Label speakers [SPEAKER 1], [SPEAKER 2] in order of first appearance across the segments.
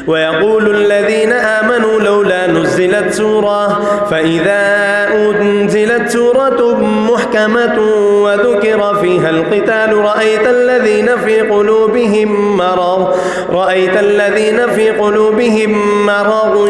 [SPEAKER 1] ويقول الذين آمنوا لولا نزلت سورة فإذا أنزلت سورة محكمة وذكر فيها القتال رأيت الذين في قلوبهم مرض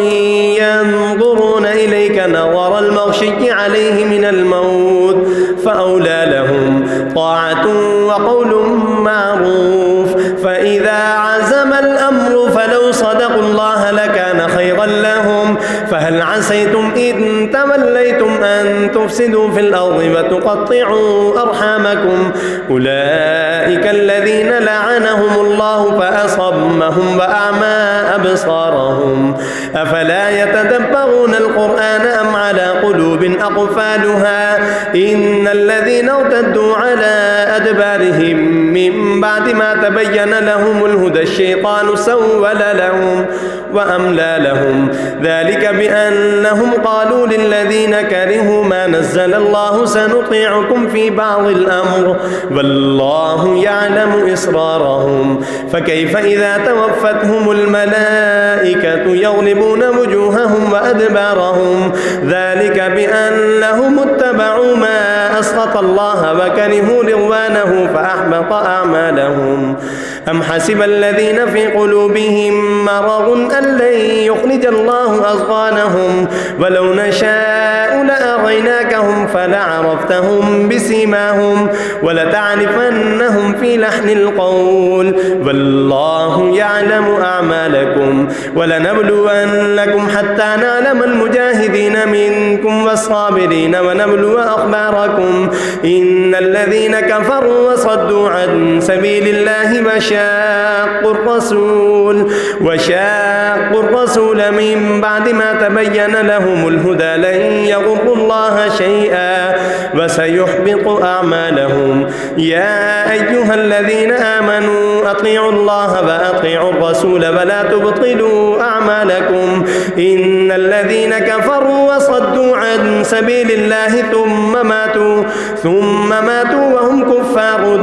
[SPEAKER 1] ينظرون إليك نظر المغشي عليه من الموت فأولى لهم طاعة وقول معروف. فإذا عزم الأمر فلو صدقوا الله لكان خيرا لهم. فهل عسيتم إن توليتم أن تفسدوا في الأرض وتقطعوا أرحامكم أولئك الذين لعنهم الله فأصمهم وأعمى أبصارهم أفلا يتدبرون القرآن أم على قلوب أقفالها إن الذين ارتدوا على أدبارهم من بعد ما تبين لهم الهدى الشيطان سول لهم وأملى لهم ذلك بأنهم قالوا للذين كرهوا ما نزل الله سنطيعكم في بعض الأمر والله يعلم إسرارهم فكيف إذا توفتهم الملائكة يغلبون وجوههم وأدبارهم ذلك بأنهم اتبعوا ما أسخط الله وكرهوا رضوانه فأحبط أعمالهم. أم حسب الذين في قلوبهم مرض أن لن يخرج الله أضغانهم ولو نشاء لأريناكهم فلعرفتهم بسيماهم ولتعرفنهم في لحن القول والله يعلم أعمالكم ولنبلونكم حتى نعلم المجاهدين منكم والصابرين ونبلو أخباركم إن الذين كفروا وصدوا عن سبيل الله وشاقوا الرسول من بعد ما تبين لهم الهدى لن يضروا الله شيئا وسيحبط أعمالهم. يا أيها الذين آمنوا أطيعوا الله وأطيعوا الرسول ولا تبطلوا أعمالكم إن الذين كفروا وصدوا عن سبيل الله ثم ماتوا وهم كفار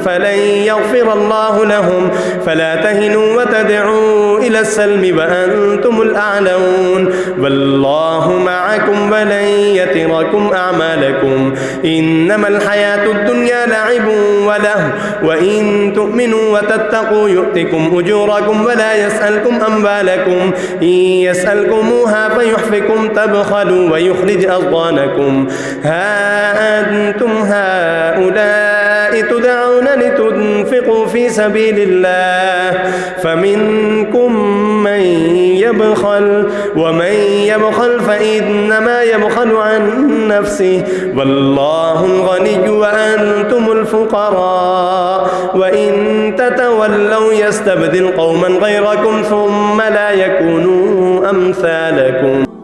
[SPEAKER 1] فلن يغفر الله لهم فلا تهنوا وتدعوا إلى السلم وأنتم الأعلون والله معكم ولن يتركم أعمالكم إنما الحياة الدنيا لعب وله وإن تؤمنوا وتتقوا يؤتكم أجوركم ولا يسألكم أموالكم إن يسألكموها فيحفكم تبخلوا ويخرج أضغانكم. ها أنتم هؤلاء تدعون لتنفقوا في سبيل الله فمنكم من يبخل ومن يبخل فإنما يبخل عن نفسه والله الغني وأنتم الفقراء وإن تتولوا يستبدل قوما غيركم ثم لا يكونوا أمثالكم.